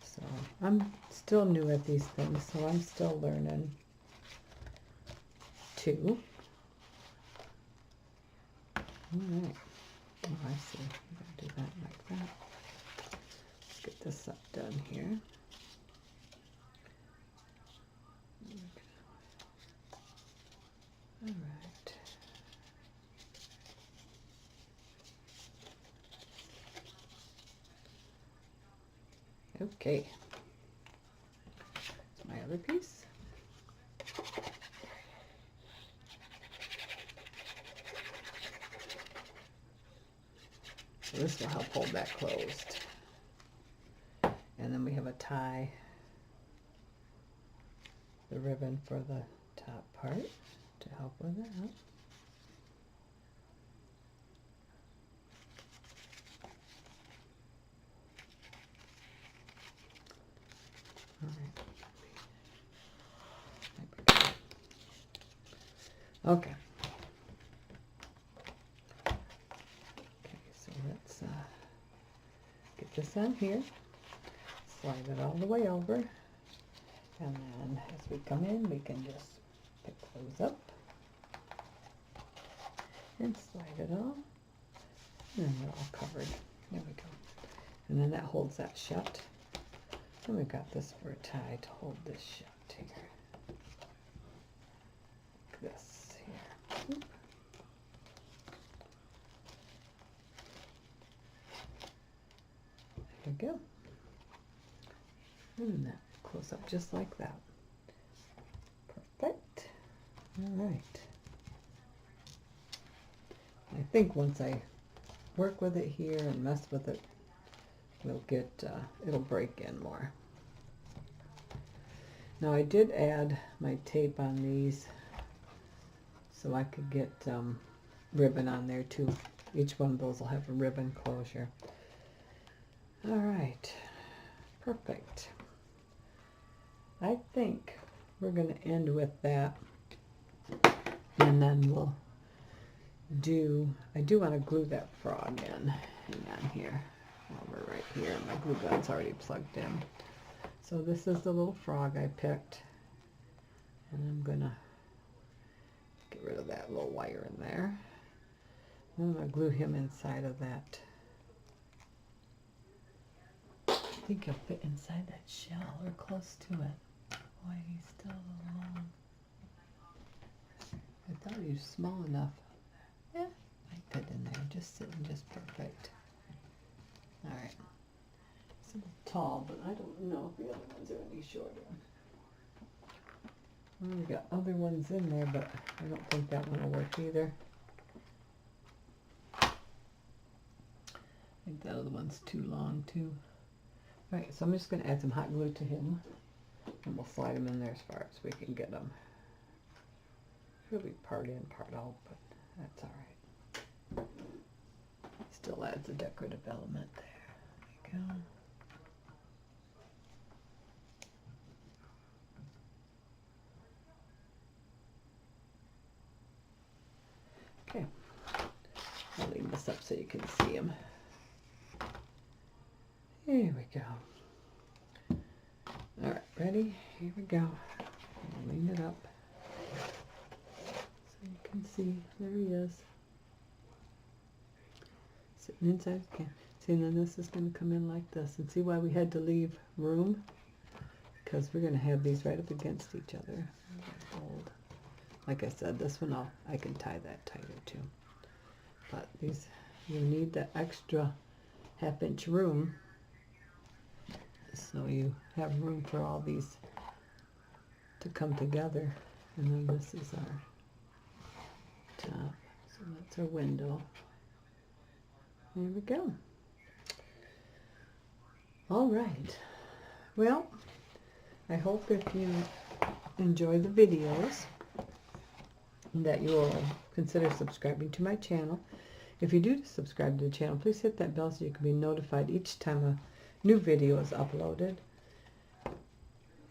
So I'm still new at these things, so I'm still learning too. All right. Oh, I see. I'm going to do that like that. Let's get this up done here. All right. Okay. That's my other piece. So this will help hold that closed. And then we have a tie, the ribbon for the top part to help with that. All right. Okay. So let's get this on here, slide it all the way over, and then as we come in, we can just pick those up and slide it all And they're all covered. There we go. And then that holds that shut. And we've got this for a tie to hold this shut here. Like this here. Oop. There we go. And that close up just like that. Perfect. All right. I think once I work with it here and mess with it, we'll get, it'll break in more. Now I did add my tape on these so I could get ribbon on there too. Each one of those will have a ribbon closure. All right, perfect. I think we're going to end with that, and then we'll do, I do want to glue that frog in. Hang on here. We're right here. My glue gun's already plugged in. So this is the little frog I picked. And I'm going to get rid of that little wire in there. I'm going to glue him inside of that. I think he'll fit inside that shell or close to it. Boy, he's still a little long. I thought he was small enough. Yeah, might fit in there. Just sitting just perfect. All right. It's a little tall, but I don't know if the other ones are any shorter. Well, we got other ones in there, but I don't think that one will work either. I think that other one's too long too. All right, so I'm just going to add some hot glue to him, and we'll slide him in there as far as we can get him. He'll be part in, part out, but that's all right. Still adds a decorative element there. There we go. Okay, I'll leave this up so you can see him. Here we go. All right, ready? Here we go. I'll lean it up so you can see. There he is. Sitting inside the can. See, and then this is going to come in like this. And see why we had to leave room? Because we're going to have these right up against each other. Hold. Like I said, this one I can tie that tighter too. But these, you need the extra half-inch room, so you have room for all these to come together. And then this is our top. So that's our window. There we go. All right. Well, I hope if you enjoy the videos that you will consider subscribing to my channel. If you do subscribe to the channel, please hit that bell so you can be notified each time a new video is uploaded.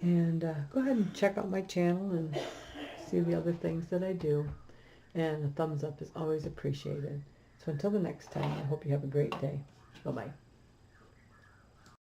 And go ahead and check out my channel and see the other things that I do. And a thumbs up is always appreciated. So until the next time, I hope you have a great day. Bye-bye.